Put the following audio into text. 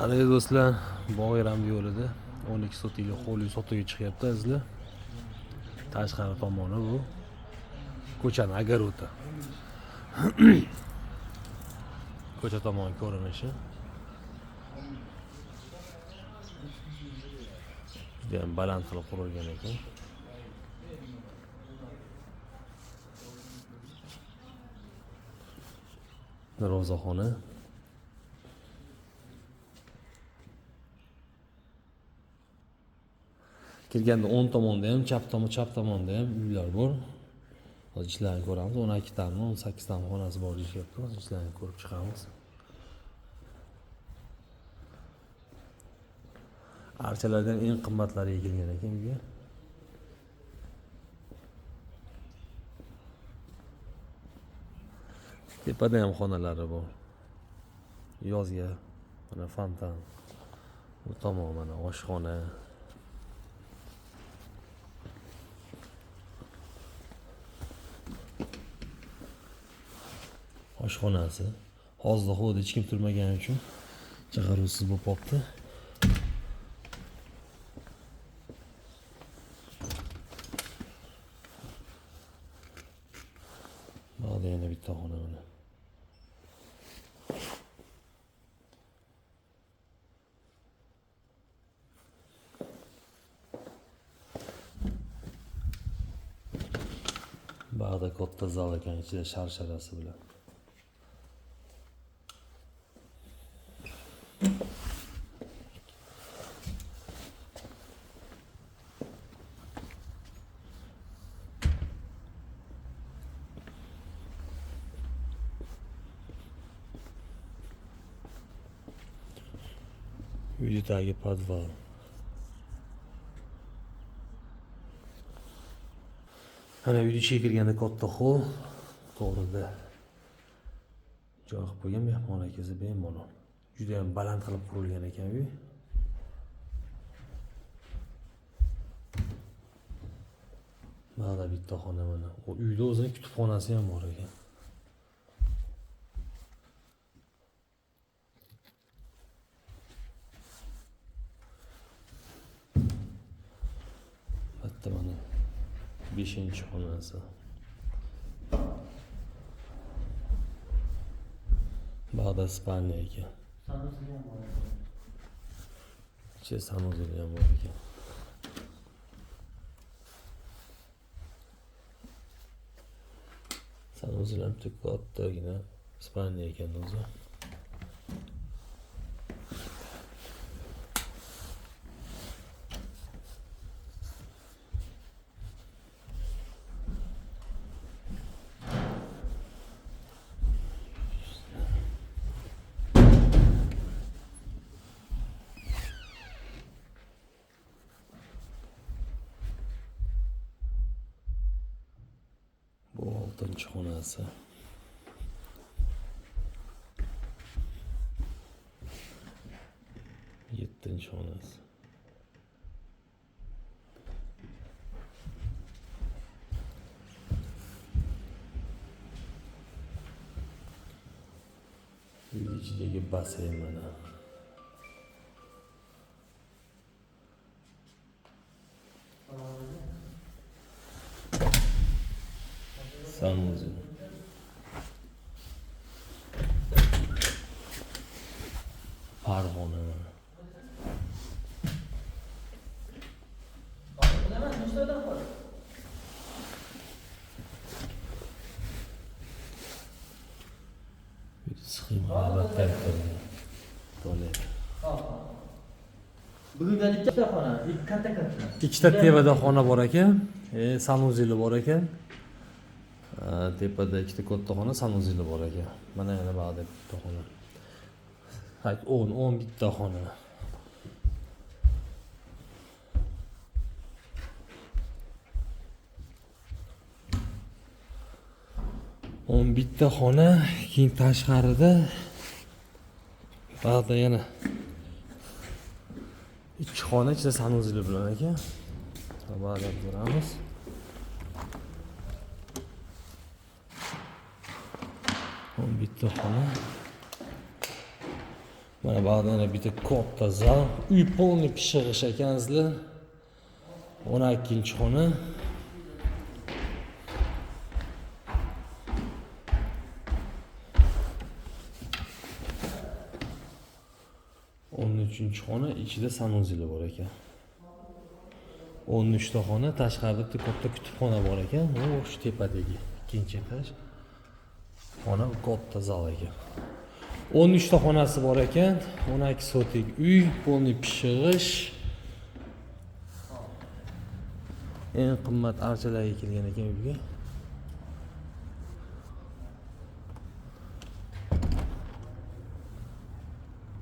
Aziz do'stlar, Bog'eram yo'lida 12 sotikli hovli sotuvga chiqyapti azizlar. Tashqari tomoni bu ko'chani agaroti. Ko'cha tomoni ko'rinishi. Juda ham baland qilib qurilgan ekan. Darvozaxona. Kirganda o'ng tomonda ham, chap tomonda ham uylar bor. Hozir ishlarni ko'ramiz. 12 tami, 18 tami xonasi bor deyapti. Hozir ishlarni ko'rib chiqamiz. Archalardan eng qimmatlari kelgan ekan uyga. Tepada ham xonalari bor. Yozga mana fontan. Bu tomon mana oshxona. Oshxonasi. Hozir hozir hech kim turmagani uchun chaqiruvsiz bo'lib qolibdi. Mana yana bitta xona mana. Bag'da katta zal ekan, ichida sharsharasi bilan. Uydagi podval. Ana uyni ichiga kirganda katta hol, to'g'rida joy qilib qo'ygan mehmonlarga bemalol. Juda ham baland qilib qurilgan ekan uy. Mana bitta xona mana. U uyda o'zining kutubxonasi ham bor ekan. Bitta mana 5-xonasi. Bag'da spalnya ekan. Sanuzel ham bor ekan. Sanuzel ham kattagina spalnya ekan o'zi. Bu 6-xonasi. Xonasi. Uy ichidagi basen mana. Sanuzel. Farg'ona. Bugungi ikkita xona, katta. Ikkita tepada xona bor ekan, sanuzeli bor ekan. Tepada ikkita katta xona, sanuzeli bor ekan. Mana yana bag'da bitta xona. Hayt 10 bitta xona. Bitta xona, keyin tashqarida bag'da yana 2 xona ichida sanuzeli bilan ekan. Bag'da ko'ramiz. Bitta xona. Mana bu yerda yana bitta katta zal. Uy polniy pishig'ish ekansizlar. 12-xona. O'n uchinchi xona ichida sanuzeli bor ekan. 13 ta xona, tashqarida bitta katta kutubxona bor ekan. O shu tepadagi ikkinchi etaj. Xona katta zal ekan. 13 ta xonasi bor ekan. 12 sotik uy, polniy pishig'ish. Eng qimmat archalarga kelgan ekan uyga.